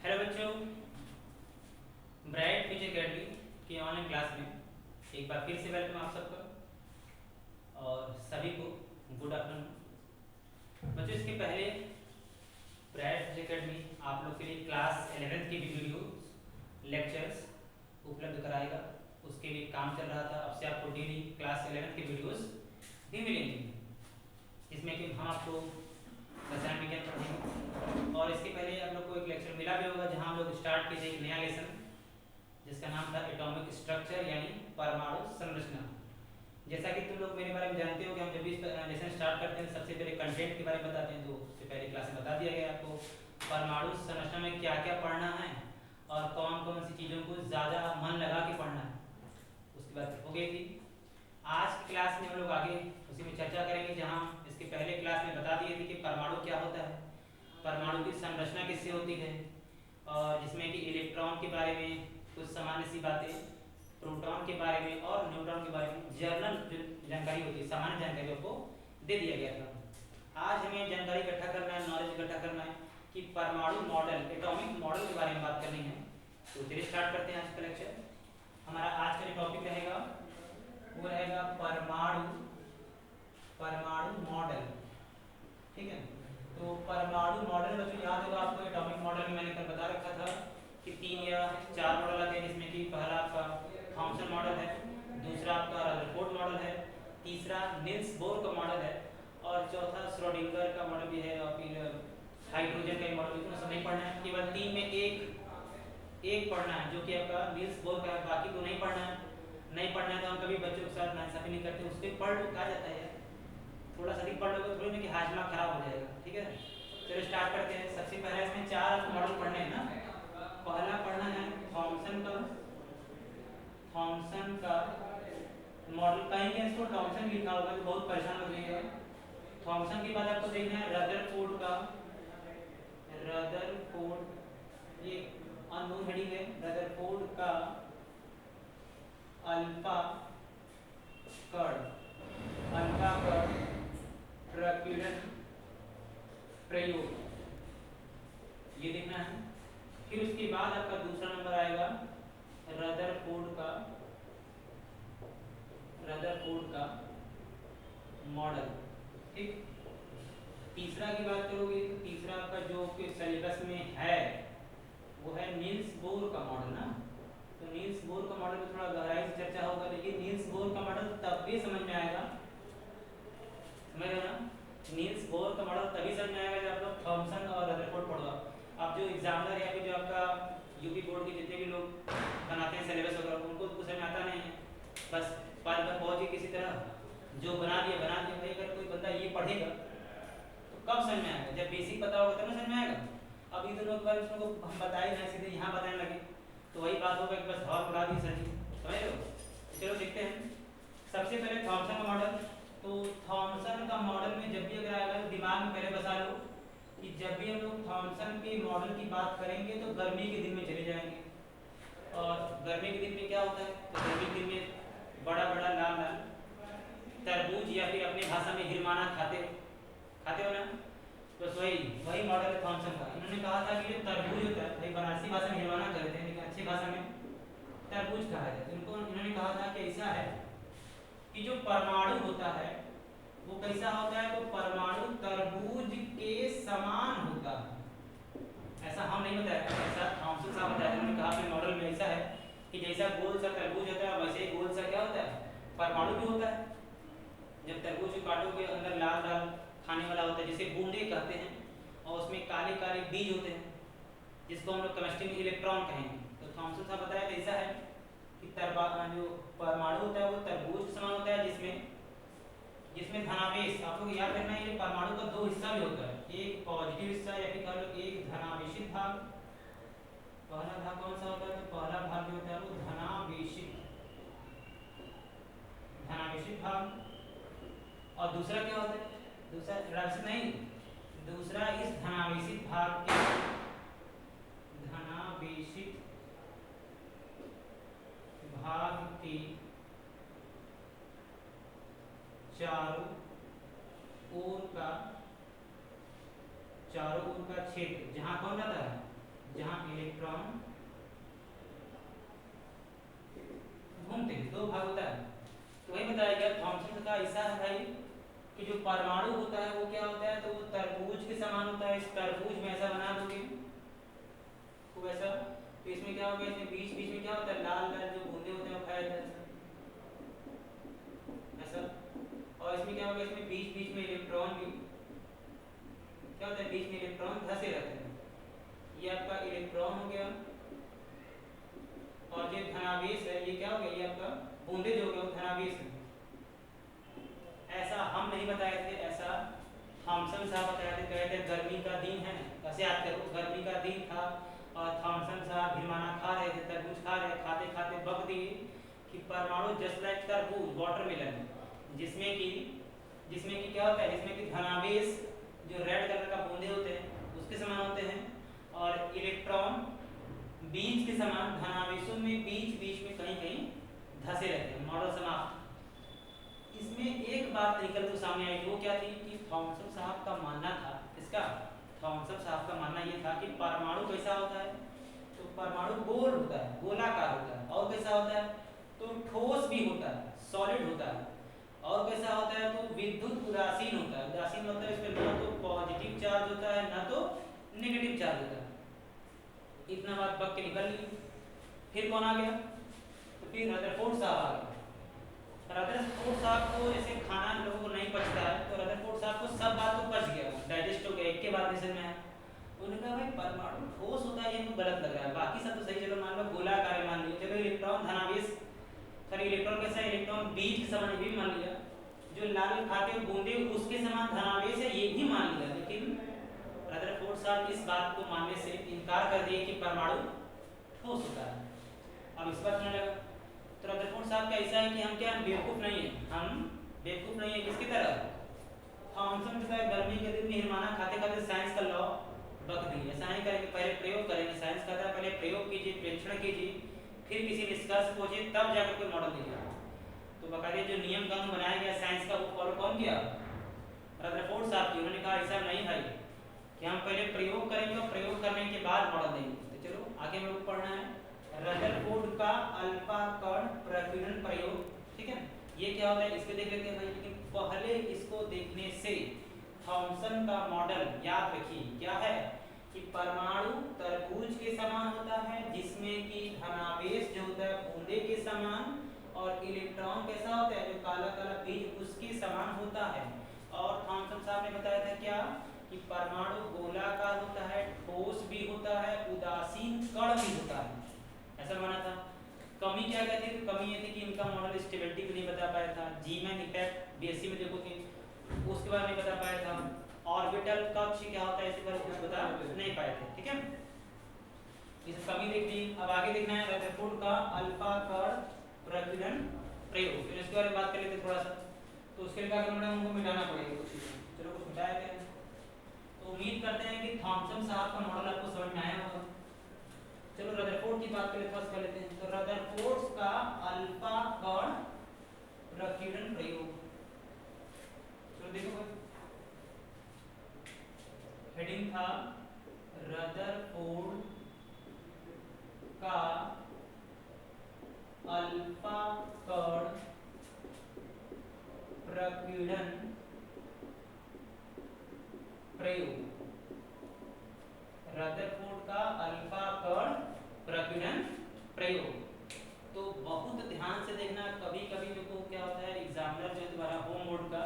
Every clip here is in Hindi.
हेलो बच्चों, ब्राइट फ्यूचर अकेडमी की ऑनलाइन क्लास में एक बार फिर से वेलकम आप सबका और सभी को गुड आफ्टरनून। बच्चों, इसके पहले ब्राइट फ्यूचर अकेडमी आप लोग के लिए क्लास 11th की वीडियो लेक्चर्स उपलब्ध कराएगा। उसके लिए काम चल रहा था। अब से आपको डेली क्लास 11th की वीडियोस भी मिलेंगी, जिसमें कि हम आपको रसायन विज्ञान पढ़ेंगे। और इसके पहले आप लोग को एक लेक्चर मिला भी होगा जहां हम लोग स्टार्ट किए थे एक नया लेसन जिसका नाम था एटॉमिक स्ट्रक्चर यानी परमाणु संरचना। जैसा कि तुम लोग मेरे बारे में जानते हो कि हम जब भी लेसन स्टार्ट करते हैं सबसे पहले कंटेंट के बारे में बताते हैं। तो उससे पहले क्लास में बता दिया गया आपको परमाणु संरचना में क्या क्या पढ़ना है और कौन कौन सी चीज़ों को ज़्यादा मन लगा के पढ़ना है। उसके बाद हो गई थी। आज की क्लास में हम लोग आगे उसी में चर्चा करेंगे, जहाँ इसके पहले क्लास में बता दिए थे कि परमाणु क्या होता है, परमाणु की संरचना किससे होती है, और जिसमें कि इलेक्ट्रॉन के बारे में कुछ सामान्य सी बातें, प्रोटॉन के बारे में और न्यूट्रॉन के बारे में जनरल जो जानकारी होती है, सामान्य जानकारी को दे दिया गया था। आज हमें जानकारी इकट्ठा करना है, नॉलेज इकट्ठा करना है कि परमाणु मॉडल, एटॉमिक मॉडल के बारे में बात करनी है। तो चलिए स्टार्ट करते हैं आज का लेक्चर। हमारा आज का जो टॉपिक रहेगा वो रहेगा परमाणु मॉडल। ठीक है, तो परमाणु मॉडल बच्चों याद होगा आपको, एटॉमिक मॉडल में मैंने कल बता रखा था कि 3 या 4 मॉडल आते हैं, जिसमें कि पहला आपका थॉमसन मॉडल है, दूसरा आपका रदरफोर्ड मॉडल है, तीसरा नील्स बोर का मॉडल है और चौथा श्रोडिंगर का मॉडल भी है, और फिर हाइड्रोजन का मॉडल। इतना सब नहीं पढ़ना है, केवल 3 में एक पढ़ना है जो कि आपका नील्स बोर का है, बाकी को नहीं पढ़ना है। नहीं पढ़ना है तो हम कभी बच्चों के साथ नाइंसाफी नहीं करते, उसके पढ़ लो, कहा जाता है थोड़ा सा अधिक पढ़ लोगे थोड़ी ना कि हाजमा खराब हो जाएगा। ठीक है, चलो स्टार्ट करते हैं। सबसे पहले इसमें 4 मॉडल पढ़ने हैं ना। पहला पढ़ना है थॉमसन का मॉडल। कहेंगे इसको थॉमसन लिखा होगा तो बहुत परेशान हो जाएगा। थॉमसन के बाद आपको देखना है रदरफोर्ड का। रदरफोर्ड ये अननोन हेडिंग है। रदरफोर्ड का अल्फा कण प्रकीर्णन प्रयोग, ये देखना है। फिर उसके बाद आपका दूसरा नंबर आएगा रदरफोर्ड का मॉडल। ठीक, तीसरा की बात करोगे तो तीसरा आपका जो सिलेबस में है वो है नील्स बोर का मॉडल ना। तो नील्स बोर का मॉडल में थोड़ा गहराई से चर्चा होगा, लेकिन नील्स बोर का मॉडल तब भी समझ में आएगा, समझ रहे हो ना। नील्स बोर का मॉडल तभी समझ में आएगा जब आप लोग थॉमसन और रदरफोर्ड पढ़ोगे। अब जो एग्जामिनर या फिर जो आपका यूपी बोर्ड के जितने भी लोग बनाते हैं सिलेबस वगैरह, उनको तो समझ में आता नहीं है, बस बार बार पहुँच के किसी तरह जो बना दिया भाई। अगर कोई बंदा ये पढ़ेगा तो कब समझ में आएगा, जब बेसिक पता होगा तब ना समझ में आएगा। अब इन दोनों के बारे में उसको हम बताए ना, सीधे यहाँ बताने लगे तो वही बात होगा कि बस हॉल उड़ा दी सर जी, समझ रहे हो। चलो देखते हैं। सबसे पहले थॉमसन का मॉडल। तो थॉमसन का मॉडल में जब भी अगर आएगा तो दिमाग में पहले बसा लो कि जब भी हम लोग थॉमसन के मॉडल की बात करेंगे तो गर्मी के दिन में चले जाएंगे। और गर्मी के दिन में क्या होता है, तो गर्मी के दिन में बड़ा बड़ा लाल लाल तरबूज या फिर अपने भाषा में हिरमाना खाते हो ना। बस वही मॉडल है थॉमसन का। इन्होंने कहा था कि जो तरबूज होता है, भाई बनारसी भाषा में हिरमाना कहते हैं, लेकिन अच्छी भाषा में तरबूज कहा जाता है। इन्होंने कहा था कि ऐसा है कि जो परमाणु होता है वो कैसा होता है, तो परमाणु तरबूज के समान होता है। ऐसा हम नहीं बताया, ऐसा थॉमसन साहब बताया। उन्होंने कहा कि मॉडल में ऐसा है कि जैसा गोल सा तरबूज होता है वैसे ही गोल सा क्या होता है, परमाणु भी होता है। जब तरबूज को काटोगे अंदर लाल लाल खाने वाला होता है जिसे बूंदे कहते हैं, और उसमें काले काले बीज होते हैं जिसको हम लोग केमिस्ट्री में इलेक्ट्रॉन कहेंगे। तो थॉमसन साहब बताया तो ऐसा है कि जो परमाणु होता है वो तरबूज के समान होता है, जिसमें धनावेश, आप लोग याद रखना है, परमाणु का 2 हिस्सा भी होता है, एक पॉजिटिव हिस्सा या फिर कह लो एक धनावेशित भाग। पहला भाग कौन सा होता है, तो पहला भाग जो होता है वो धनावेशित भाग। और दूसरा क्या होता है, दूसरा ऋणावेशित नहीं, दूसरा इस धनावेशित भाग के चारों ओर का क्षेत्र, जहां कौन रहता है, जहां इलेक्ट्रॉन घूमते हैं, दो भाग होता है। तो वही बताया गया थॉमसन का ऐसा है भाई कि जो परमाणु होता है वो क्या होता है, तो वो तरबूज के समान होता है। इस तरबूज में ऐसा बना दोगे खूब ऐसा, तो इसमें क्या होगा, इसमें बीच बीच में क्या होता है, लाल लाल जो बूंदे होते हैं वो खाया जाता है ऐसा। और इसमें क्या होगा, इसमें बीच बीच में इलेक्ट्रॉन भी क्या होता है, बीच में इलेक्ट्रॉन धसे रहते हैं। ये आपका इलेक्ट्रॉन हो गया, और जो धनावेश है ये क्या हो गया, ये आपका बूंदे जो हो गया वो धनावेश है। ऐसा हम नहीं बताए थे, ऐसा थॉमसन साहब बताए थे। कहे थे गर्मी का दिन है, ऐसे याद करो, गर्मी का दिन था और थॉमसन साहब भिरमाना खा रहे थे, तरबूज खा रहे, खाते खाते बक दिए कि परमाणु जस्ट लाइक तरबूज वाटरमेलन, जिसमें कि क्या होता है, जिसमें कि धनावेश जो रेड कलर का बूंदे होते हैं उसके समान होते हैं, और इलेक्ट्रॉन बीज के समान धनावेशों में बीच बीच में कहीं कहीं धसे रहते हैं। मॉडल समाप्त। इसमें एक बात निकल तो सामने आई, वो क्या थी कि थॉमसन साहब का मानना था, इसका थॉमसन साहब का मानना ये था कि परमाणु कैसा होता है, तो परमाणु गोल होता है, गोलाकार होता है, और कैसा होता है तो ठोस भी होता है, सॉलिड होता है, और कैसा होता है तो विद्युत उदासीन होता है। उदासीन मतलब इसमें न तो पॉजिटिव चार्ज होता है न तो नेगेटिव चार्ज होता है। इतना बात बक के निकल ली। फिर कौन आ गया, तो फिर रदरफोर्ड साहब आ गए। रदरफोर्ड साहब को जैसे खाना लोगों को नहीं पचता है, तो रदरफोर्ड साहब को सब बात तो पच गया, डाइजेस्ट हो गया, एक के बाद दूसरे में है। उन्होंने कहा भाई परमाणु ठोस होता है ये तो गलत लग रहा है, बाकी सब तो सही, चलो मान लो गोलाकार है, मान लिया, चलो इलेक्ट्रॉन धनावेश, सॉरी इलेक्ट्रॉन कैसा है, इलेक्ट्रॉन बीज के समान भी मान लिया, जो लाल खाते बूंदे उसके समान धनावेश है ये भी मान लिया, लेकिन रदरफोर्ड साहब इस बात को मानने से इनकार कर दिए कि परमाणु ठोस होता है। अब इस बात सुनने लगा, तो रदरफोर्ड साहब का ऐसा है कि हम क्या बेवकूफ़ नहीं है, हम बेवकूफ़ नहीं है, किसकी तरह थॉमसन की तरह गर्मी के दिन में हिरमाना खाते खाते साइंस का लॉ बक दी। ऐसा नहीं करेंगे, पहले प्रयोग करेंगे, साइंस का था पहले प्रयोग कीजिए, परीक्षण कीजिए, फिर किसी निष्कर्ष पहुंचे, तब जाकर कोई मॉडल दीजिए। तो बाकायदे जो नियम कानून बनाया गया साइंस का वो फॉलो कौन किया, रदरफोर्ड साहब की। उन्होंने कहा ऐसा नहीं भाई कि हम पहले प्रयोग करेंगे और प्रयोग करने के बाद मॉडल देंगे। तो चलो आगे हम लोग पढ़ना है रदरफोर्ड का अल्फा कण प्रकीर्णन प्रयोग, ठीक है। ये क्या होता है इसको देख लेते हैं भाई, लेकिन पहले इसको देखने से थॉमसन का मॉडल याद रखिए क्या है कि परमाणु तरबूज के समान होता है, जिसमें कि धनावेश जो होता है बूंदे के समान, और इलेक्ट्रॉन कैसा होता है जो काला काला बीज उसके समान होता है। और थॉमसन साहब ने बताया था क्या कि परमाणु गोलाकार होता है, ठोस भी होता है, उदासीन कण भी होता है, ऐसा माना था। कमी क्या कहती थी, कमी ये थी कि इनका मॉडल स्टेबिलिटी भी नहीं बता पाया था, जीमैन इफेक्ट बीएससी में देखो कि उसके बारे में बता पाया था, ऑर्बिटल कक्ष क्या होता है इसके बारे में कुछ बता नहीं पाए थे, ठीक है। इस कमी देख ली। अब आगे देखना है रदरफोर्ड का अल्फा कण प्रकीर्णन प्रयोग, फिर इसके बारे में बात कर लेते थोड़ा सा। तो उसके लिए क्या करना है, उनको मिटाना पड़ेगा कुछ चीजें, चलो कुछ मिटाया गया। तो उम्मीद करते हैं कि थॉमसन साहब का मॉडल आपको समझ में आया होगा। चलो रदरफोर्ड की बात करें, फर्स्ट कर लेते हैं। तो रदरफोर्ड का अल्फा कण प्रकीर्णन प्रयोग, चलो देखो हेडिंग था रदरफोर्ड का अल्फा कण प्रकीर्णन प्रयोग, रदरफोर्ड का अल्फा कण प्रकीर्णन प्रयोग। तो बहुत ध्यान से देखना, कभी कभी देखो क्या होता है एग्जामिनर जो तुम्हारा होम बोर्ड का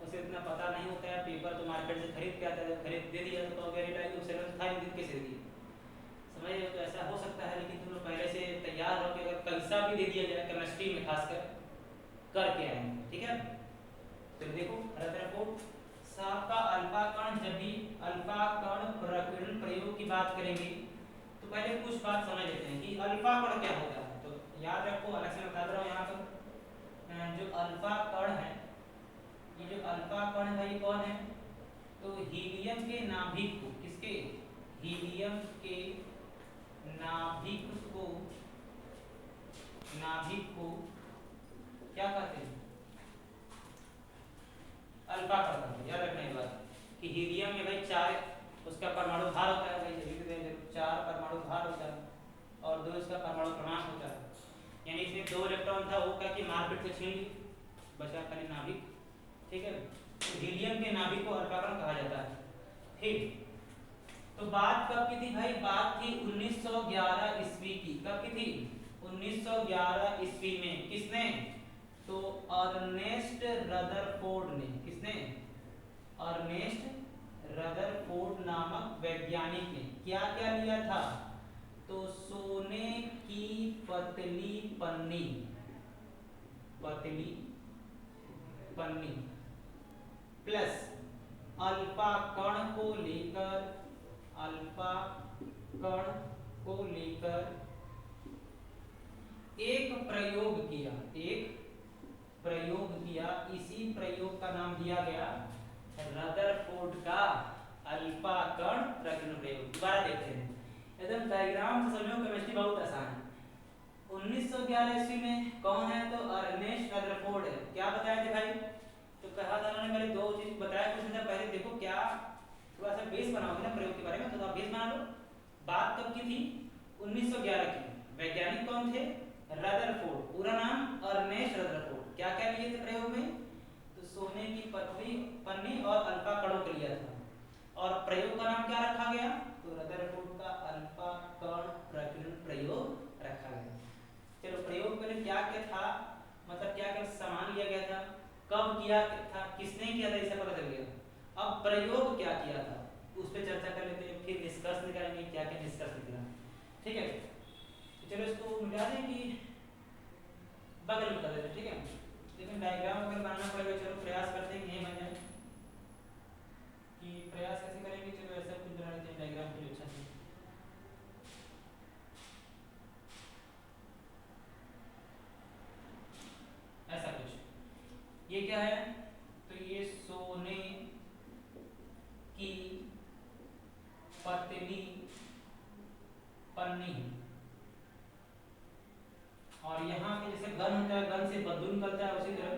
उसे इतना पता नहीं होता है, पेपर तो मार्केट से खरीद के आता है, खरीद दे दिया तो वेरीफाई सिलेबस था दिन कैसे दिए समझ रहे हो, तो ऐसा हो सकता है। लेकिन तुम लोग पहले से तैयार हो कि अगर कैसा भी दे दिया जाए केमिस्ट्री में खासकर करके आएंगे, ठीक है। तो देखो रदरफोर्ड साहब का अल्फा कण, जब भी अल्फा कण प्रकीर्णन प्रयोग की बात करेंगे तो पहले कुछ बात समझ लेते हैं कि अल्फा कण क्या होता है। तो याद रखो, अलग से बता रहा हूँ यहाँ पर जो अल्फा कण है, ये जो अल्फा कण भाई कौन है, तो हीलियम के नाभिक को, किसके, हीलियम के नाभिक को क्या कहते हैं, अल्फा कण कहते हैं। याद रखना ये बात कि हीलियम में भाई 4 उसका परमाणु भार होता है भाई, 4 परमाणु उसका परमाणु क्रमांक होता है। यानी इसमें 2 इलेक्ट्रॉन था, वो क्या कि मारपीट से छीन ली, बचा खाली नाभिक। ठीक है, तो हीलियम के नाभिक को अल्फा कण कहा जाता है। ठीक, तो बात कब की थी भाई? बात थी 1911 ईस्वी की। कब की थी? 1911 ईस्वी में। किसने? तो अर्नेस्ट रदरफोर्ड ने। किसने? अर्नेस्ट रदरफोर्ड नामक वैज्ञानिक ने क्या क्या लिया था? तो सोने की पतली पन्नी, पतली पन्नी प्लस अल्फा कण को लेकर, अल्फा कण को लेकर एक प्रयोग किया, एक प्रयोग किया। इसी प्रयोग का नाम दिया गया रदरफोर्ड का अल्फा कण प्रकीर्णन प्रयोग। दोबारा देखते हैं, एकदम डायग्राम से समझो, केमिस्ट्री बहुत आसान है। 1911 ईस्वी में कौन है? तो अर्नेस्ट रदरफोर्ड है। क्या बताए थे भाई? तो कहा था उन्होंने, पहले 2 चीज बताया कुछ था। पहले देखो क्या थोड़ा सा बेस बनाओगे ना प्रयोग के बारे में, तो आप बेस बना लो। बात कब की थी? 1911 की। वैज्ञानिक कौन थे? रदरफोर्ड। पूरा नाम अर्नेस्ट रदरफोर्ड। क्या क्या लिए थे प्रयोग में? तो सोने की पतली पन्नी और अल्फा कणों को लिया था। और प्रयोग का नाम क्या रखा गया? तो रदरफोर्ड का अल्फा कण प्रकीर्णन प्रयोग रखा गया। चलो, प्रयोग में क्या क्या था, मतलब क्या क्या सामान लिया गया था, कब किया था, किसने किया था, इसे पता चल गया। अब प्रयोग क्या किया था उस पर चर्चा कर लेते हैं, फिर निष्कर्ष निकालेंगे क्या क्या निष्कर्ष निकला। ठीक है, तो चलो इसको मिटा दें कि बगल में कर देते हैं। ठीक है, लेकिन डायग्राम अगर बनाना पड़ेगा, चलो प्रयास करते हैं कि नहीं बन जाए। कि प्रयास कैसे करेंगे? चलो ऐसा कुछ बना लेते हैं डायग्राम के लिए अच्छा से। ऐसा कुछ, ये क्या है? तो ये सोने की पतली पन्नी, और यहाँ पे जैसे गन होता है, गन से बंदूक निकलता है, उसी तरह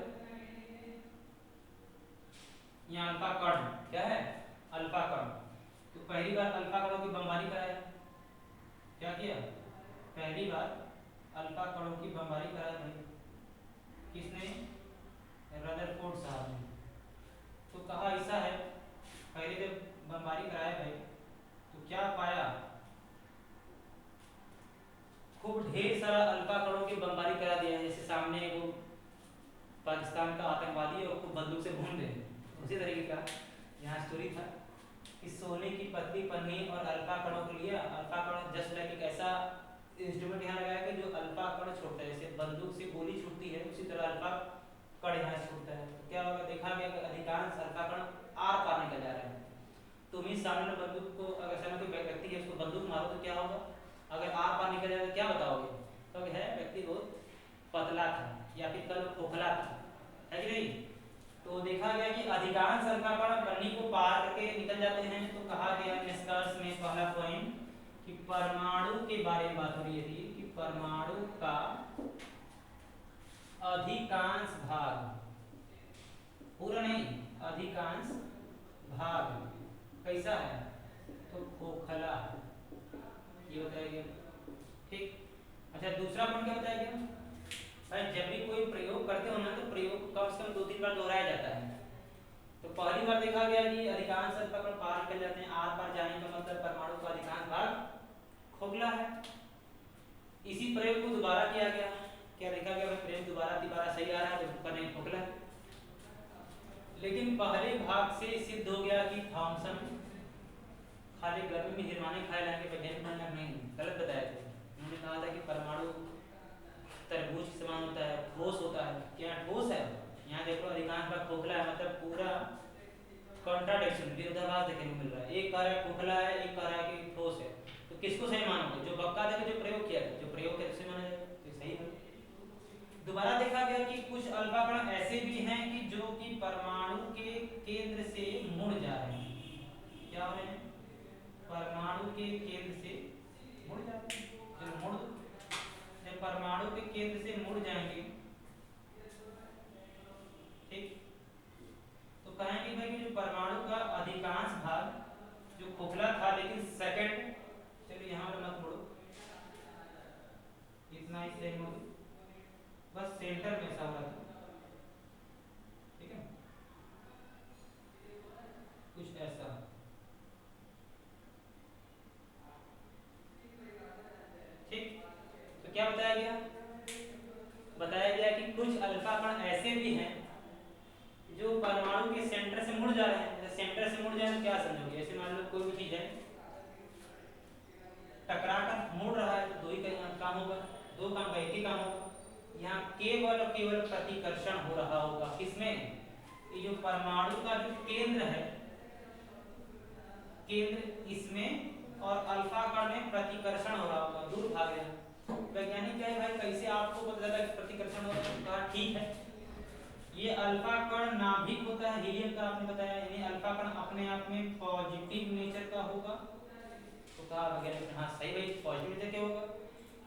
यहाँ अल्फा कण। क्या है? अल्फा कण। तो पहली बार अल्फा कणों की बमबारी कराया। क्या किया? पहली बार अल्फा कणों की बमबारी कराया भाई। किसने? रदरफोर्ड साहब ने। तो कहा ऐसा है, पहले जब बमबारी कराया भाई, तो क्या पाया? खूब ढेर सारा अल्फा कणों की बमबारी करा दिया। जैसे सामने वो पाकिस्तान का आतंकवादी और खूब बंदूक से भून दे, उसी तरीके का यहाँ स्टोरी था कि सोने की पतली पन्नी और अल्फा कणों को लिया। अल्फा कण जस्ट लाइक एक ऐसा इंस्ट्रूमेंट यहाँ लगाया कि जो अल्फा कण छोड़ता है, जैसे बंदूक से गोली छूटती है, उसी तरह अल्फा कण यहाँ छूटता है। तो क्या होगा? देखा गया कि अधिकांश अल्फा कण आर पार निकल जा रहे हैं। तुम ही सामने बंदूक को, अगर सामने कोई व्यक्ति है, उसको बंदूक मारो तो क्या होगा? अगर आर पार निकल जाए तो क्या बताओगे? तो है व्यक्ति बहुत पतला था या फिर कल खोखला था, है कि नहीं? तो देखा गया कि अधिकांश अल्फा कण पन्नी को पार करके निकल जाते हैं। तो कहा गया निष्कर्ष में पहला पॉइंट कि परमाणु के बारे में बात हो रही थी कि परमाणु का अधिकांश भाग, पूरा नहीं, अधिकांश भाग कैसा है? तो खोखला है, ये बताया गया। ठीक, अच्छा दूसरा पॉइंट क्या बताया गया भाई? जब भी कोई प्रयोग करते हो ना, तो प्रयोग कम से कम 2-3 बार दोहराया जाता है। तो पहली बार देखा गया कि अधिकांश अल्फा कण पार निकल जाते हैं। आर पार जाने का मतलब परमाणु का अधिकांश भाग खोखला है। इसी प्रयोग को दोबारा किया गया। क्या देखा गया? प्रयोग दोबारा सही आ रहा है, तो नहीं खोखला है। लेकिन पहले भाग से सिद्ध हो गया कि थॉमसन खाली गर्मी में हिरमाने खाए लाएंगे, वैज्ञानिक नहीं, गलत बताया थे। उन्होंने कहा था कि परमाणु तरबूज के समान होता है, ठोस होता है। क्या ठोस है? यहाँ देखो अधिकांश भाग खोखला है, मतलब पूरा कॉन्ट्राडिक्शन, विरोधाभास देखने को मिल रहा है। एक कह रहा है खोखला है, एक कह रहा है कि ठोस है। तो किसको सही मानोगे? जो बक्का था, जो प्रयोग किया था, जो प्रयोग किया उसे माना जाएगा, तो सही है। दोबारा देखा गया कि कुछ अल्फा कण ऐसे भी हैं कि जो कि परमाणु के केंद्र से मुड़ जा रहे हैं। क्या हो रहे हैं? परमाणु के केंद्र से मुड़ जा रहे हैं। जब मुड़, जब परमाणु के केंद्र से मुड़ जाएंगे, ठीक, तो कहेंगे भाई कि जो परमाणु का अधिकांश भाग जो खोखला था, लेकिन सेकंड, चलिए यहाँ पर मत मुड़ो, बताया गया? बताया गया कि कुछ अल्फा कण ऐसे भी हैं जो परमाणु के सेंटर से मुड़ जा रहे हैं। सेंटर से मुड़ जाए तो क्या समझोगे? ऐसे मान लो कोई भी चीज है टकरा कर मुड़ रहा है तो दो ही काम होगा, दो काम का एक ही काम होगा। यहाँ केवल और केवल प्रतिकर्षण हो रहा होगा। किसमें? ये जो परमाणु का जो केंद्र है, केंद्र इसमें और अल्फा कण में प्रतिकर्षण हो रहा होगा, दूर भाग रहा। वैज्ञानिक कहे भाई कैसे आपको पता चला कि प्रतिकर्षण हो रहा है? कहा ठीक है, ये अल्फा कण नाभिक होता है हीलियम का, आपने बताया, यानी अल्फा कण अपने आप में पॉजिटिव नेचर का होगा। तो कहा वैज्ञानिक हाँ सही भाई, पॉजिटिव नेचर क्या होगा?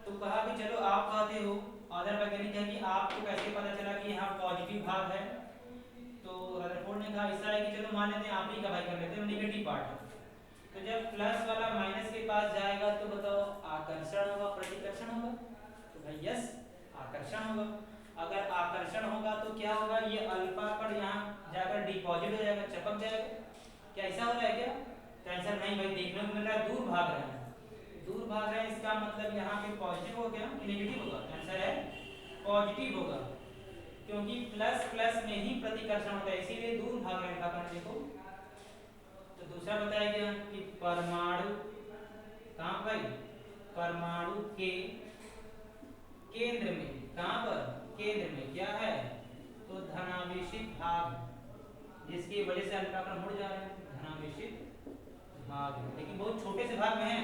तो कहा कि चलो आप कहते हो, अदर वैज्ञानिक है कि आपको कैसे पता चला कि यहाँ पॉजिटिव भाग है? तो रदरफोर्ड ने कहा ऐसा है कि चलो मान लेते हैं आप ही का भाई कर लेते हैं, नेगेटिव पार्ट है। तो जब प्लस वाला माइनस के पास जाएगा तो बताओ आकर्षण होगा प्रतिकर्षण होगा? तो भाई यस, आकर्षण होगा। अगर आकर्षण होगा तो क्या होगा? ये अल्फा कण यहाँ जाकर डिपॉजिट हो जाएगा, चिपक जाएगा। क्या ऐसा हो रहा है क्या? तो आंसर नहीं भाई, देखने को मिल रहा है दूर भाग रहे हैं। दूर भाग रहे हैं इसका मतलब यहाँ पे पॉजिटिव हो गया कि नेगेटिव होगा? आंसर है पॉजिटिव होगा, क्योंकि प्लस प्लस में ही प्रतिकर्षण होता है, इसीलिए दूर भाग रहे हैं कण। देखो तो दूसरा बताया गया कि परमाणु कहाँ भाई? परमाणु के केंद्र में, कहाँ पर? केंद्र में क्या है? तो धनावेशित भाग, जिसकी वजह से अल्फा कण मुड़ जा रहे हैं, धनावेशित भाग। लेकिन बहुत छोटे से भाग में है,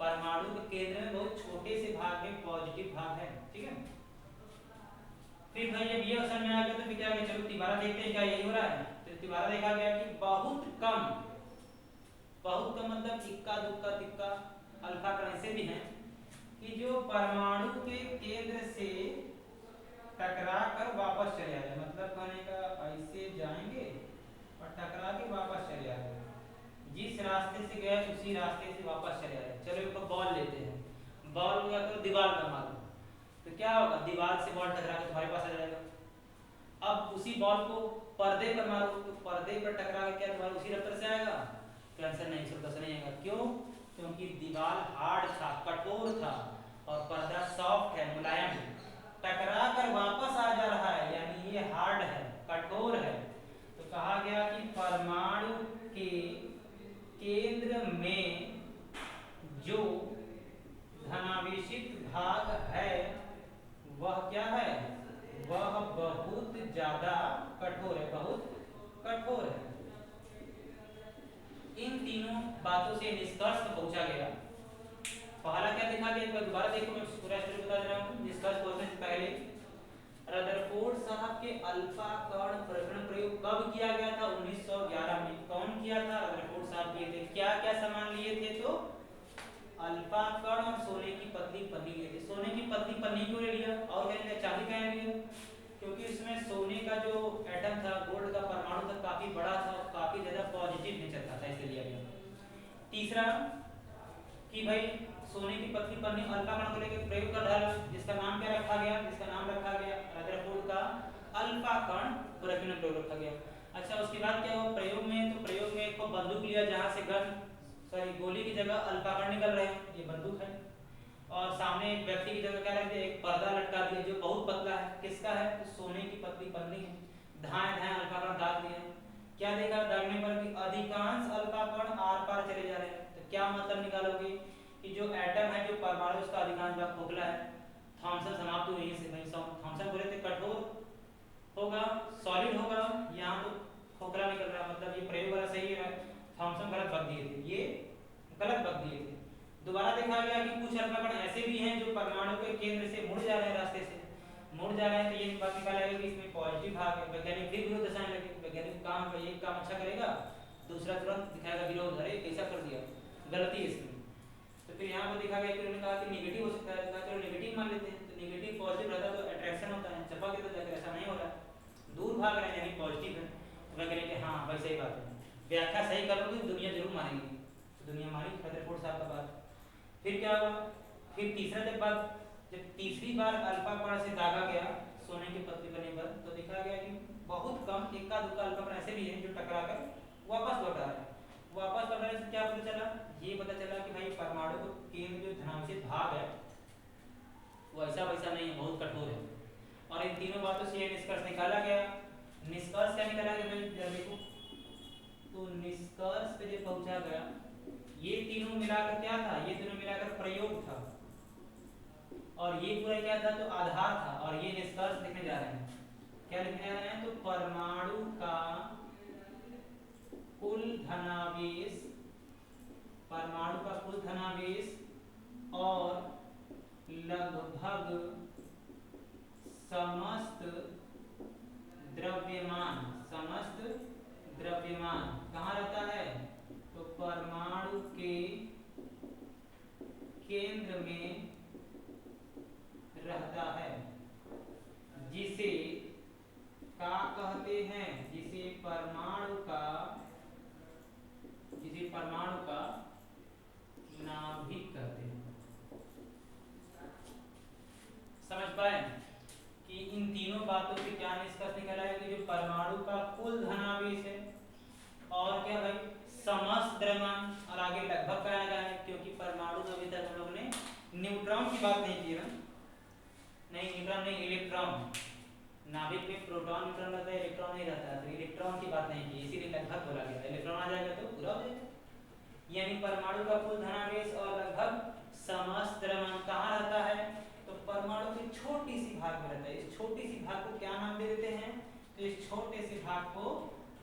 परमाणु के केंद्र में बहुत छोटे से भाग में पॉजिटिव भाग है। ठीक है, फिर भाई जब ये ऑप्शन में आ गया तो फिर क्या? चलो तिबारा देखते हैं क्या यही हो रहा है। तो तिबारा देखा गया कि बहुत कम, बहुत कम मतलब इक्का दुक्का तिक्का अल्फा कण ऐसे भी हैं कि जो परमाणु के केंद्र से टकरा कर वापस चले आ रहे, मतलब कहने का ऐसे जाएंगे और टकरा के वापस चले आ रहे, जिस रास्ते से गए उसी रास्ते से वापस चले आ रहे। चलो एक बॉल लेते हैं, बॉल को अगर दीवार पर मारो तो क्या होगा? दीवार से बॉल टकरा कर तुम्हारे पास आ जाएगा। अब उसी बॉल को पर्दे पर मारो तो पर्दे पर टकरा के क्या तुम्हारे उसी रफ्तार से आएगा? तो आंसर नहीं, इसका नहीं आएगा। क्यों? क्योंकि दीवार हार्ड था, कठोर था, और पर्दा सॉफ्ट है, मुलायम है, टकरा कर वापस आ जा रहा है, यानी ये हार्ड है, कठोर है। तो कहा गया कि परमाणु के केंद्र में जो धनावेशित भाग है वह क्या है? वह बहुत ज्यादा कठोर है, बहुत कठोर है। इन तीनों बातों से निष्कर्ष पर पहुंचा गया। पहला क्या देखा गया? एक बार दोबारा देखो, मैं पूरा स्टोरी बता दे रहा हूँ। निष्कर्ष पहुंचने से पहले रदरफोर्ड साहब के अल्फा कण प्रकरण प्रयोग कब किया गया था? 1911 में। कौन किया था? रदरफोर्ड साहब किए थे। क्या क्या सामान लिए थे? तो अल्फा कण और सोने की पतली पन्नी लिए थे। सोने की पतली पन्नी क्यों ले लिया और क्या लिया? चांदी का लिया, क्योंकि इसमें सोने का जो एटम था, गोल्ड का परमाणु था, काफी बड़ा था और काफी ज्यादा पॉजिटिव नेचर था, इसलिए लिया गया। तीसरा कि भाई सोने की पतली पन्नी अल्फा कण को लेकर प्रयोग कर रहा है, जिसका नाम क्या रखा गया? जिसका नाम रखा गया रदरफोर्ड का अल्फा कण प्रकरण प्रयोग रखा गया। अच्छा, उसके बाद क्या हुआ प्रयोग में? तो प्रयोग में एक बंदूक लिया जहां से गन गोली की जगह अल्फा कण निकल रहे हैं, ये बंदूक है, और सामने एक व्यक्ति की जगह क्या रख दिया? एक पर्दा लटका दिया जो बहुत पतला है। किसका है? तो सोने की पतली पन्नी है। धाए धाए अल्फा कण दाग दिया। क्या देखा दागने पर? कि अधिकांश अल्फा कण आर पार चले जा रहे हैं। तो क्या मतलब निकालोगे? कि जो एटम है, जो परमाणु, उसका अधिकांश भाग खोखला है। थॉमसन समाप्त हुई से भाई, थॉमसन बोले थे कठोर होगा, सॉलिड होगा, यहाँ तो खोखला निकल रहा, मतलब ये प्रयोग वाला सही है। थॉमसन गलत बक दिए थे, ये गलत बक दिए थे। दोबारा देखा गया कि कुछ अल्फा कण ऐसे भी हैं जो परमाणु के केंद्र से मुड़ जा रहे हैं, रास्ते से मुड़ जा रहे हैं। तो ये बात निकाला गया कि इसमें पॉजिटिव भाग है। वैज्ञानिक फिर विरोध दर्शाने लगे। वैज्ञानिक काम का एक काम अच्छा करेगा, दूसरा तुरंत दिखाएगा विरोध, अरे कैसा कर दिया, गलती है इसमें। तो फिर यहाँ पर देखा गया कि उन्होंने कहा कि नेगेटिव हो सकता है। चलो नेगेटिव मान लेते हैं। तो नेगेटिव पॉजिटिव रहता तो अट्रैक्शन होता है, चपा के तो जाकर, ऐसा नहीं हो रहा है, दूर भाग रहे हैं यानी पॉजिटिव है। तो वैज्ञानिक हाँ भाई सही बात है, व्याख्या सही करोगे दुनिया जरूर मानेगी। तो दुनिया मानी रदरफोर्ड साहब का बात। फिर क्या हुआ? फिर तीसरा जब तीसरी बार अल्फा कण से दागा गया सोने के पतली पन्नी पर, तो देखा गया कि बहुत कम इक्का दुक्का अल्फा कण ऐसे भी हैं जो टकरा कर वापस लौट आ रहे हैं। वापस लौटने से क्या पता चला? ये पता चला कि भाई परमाणु के केंद्र जो धनावेशित भाग है वो ऐसा बहुत कठोर है। और इन तीनों बातों से यह निष्कर्ष निकाला गया। निष्कर्ष क्या निकाला गया जरा देखो, तो निष्कर्ष पे जो पहुंचा गया, ये तीनों मिलाकर क्या था, ये तीनों मिलाकर प्रयोग था, और ये पूरा क्या था, तो आधार था। और ये निष्कर्ष लिखने जा रहे हैं, क्या लिखने जा रहे हैं, तो परमाणु का कुल धनावेश, परमाणु का कुल धनावेश और लगभग समस्त द्रव्यमान, समस्त द्रव्यमान कहाँ रहता है, तो परमाणु के केंद्र में रहता है, जिसे क्या कहते हैं, जिसे परमाणु का नाभिक कहते हैं। समझ पाए कि इन तीनों बातों से क्या निष्कर्ष निकला है कि जो परमाणु का कुल धनावेश है और क्या भाई समस्त द्रव्यमान, और आगे लगभग कराया गया है, क्योंकि परमाणु में अभी तक हम लोग ने न्यूट्रॉन की बात नहीं की ना, नहीं न्यूट्रॉन नहीं, इलेक्ट्रॉन। नाभिक में प्रोटॉन न्यूट्रॉन रहता है, इलेक्ट्रॉन नहीं रहता है, तो इलेक्ट्रॉन की बात नहीं की, इसीलिए लगभग बोला गया। इलेक्ट्रॉन आ जाएगा तो पूरा हो जाएगा। यानी परमाणु का कुल धनावेश और लगभग समस्त द्रव्यमान कहाँ रहता है, तो परमाणु की छोटी सी भाग में रहता है। इस छोटी सी भाग को क्या नाम दे देते हैं, तो इस छोटे से भाग को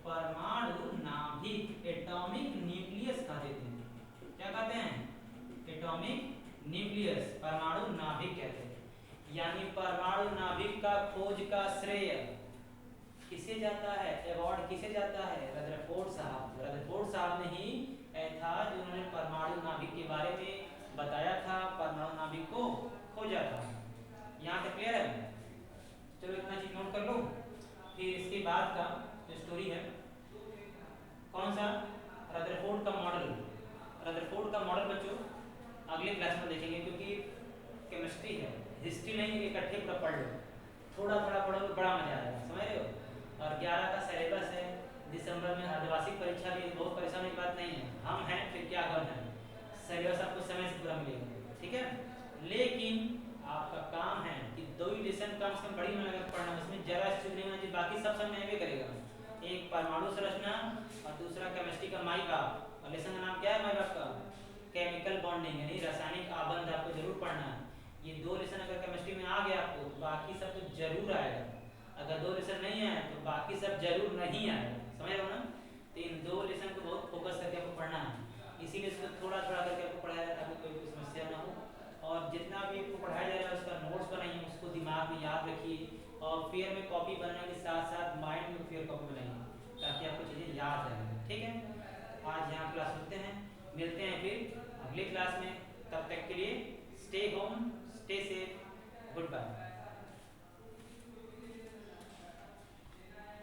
परमाणु नाभिक, एटॉमिक न्यूक्लियस कह देते हैं। क्या कहते हैं, एटॉमिक न्यूक्लियस, परमाणु नाभिक कहते हैं। यानी परमाणु नाभिक का खोज का श्रेय किसे जाता है, अवार्ड किसे जाता है, रदरफोर्ड साहब। रदरफोर्ड साहब ने ही था जिन्होंने परमाणु नाभिक के बारे में बताया था, परमाणु नाभिक को खोजा था। यहाँ तक क्लियर है, चलो इतना चीज नोट कर लो। फिर इसके बाद का जो स्टोरी है, कौन सा, रदरफोर्ड का मॉडल। रदरफोर्ड का मॉडल बच्चों अगले क्लास में देखेंगे, क्योंकि केमिस्ट्री है, हिस्ट्री नहीं, इकट्ठे पूरा पढ़ लो, थोड़ा थोड़ा पढ़ो तो बड़ा मजा आएगा, समझ रहे हो। और 11 का सिलेबस है, दिसंबर में अर्धवार्षिक परीक्षा भी, बहुत परेशानी की बात नहीं है, हम हैं फिर क्या करना है, सिलेबस आपको समय से पूरा मिलेगा, ठीक है। लेकिन आपका काम है कि 2 ही लेसन कम से कम बड़ी मन लगा पढ़ना, उसमें जरा चीज नहीं होना चाहिए, बाकी सब समझ में करेगा। एक परमाणु संरचना और दूसरा केमिस्ट्री का माई बाप, और लेसन का नाम क्या है माई बाप का, केमिकल बॉन्डिंग, यानी रासायनिक आबंध आपको जरूर पढ़ना है। ये 2 लेसन अगर केमिस्ट्री में आ गया आपको, तो बाकी सब तो जरूर आएगा। अगर 2 लेसन नहीं आए तो बाकी सब जरूर नहीं आएगा, समझ रहे हो ना। तो इन 2 लेसन को बहुत फोकस करके आपको पढ़ना है, इसीलिए इसको थोड़ा थोड़ा करके आपको पढ़ाया जाता है, ताकि कोई समस्या ना हो। और जितना भी आपको पढ़ाया जा रहा है उसका नोट्स बनाइए, उसको दिमाग में याद रखिए, और फेयर में कॉपी बनाने के साथ साथ माइंड में फेयर कॉपी बनाइए, ताकि आपको चीज़ें याद रहेंगी, ठीक है। आज यहाँ क्लास रुकते हैं, मिलते हैं फिर अगले क्लास में, तब तक के लिए stay home, stay safe, good bye.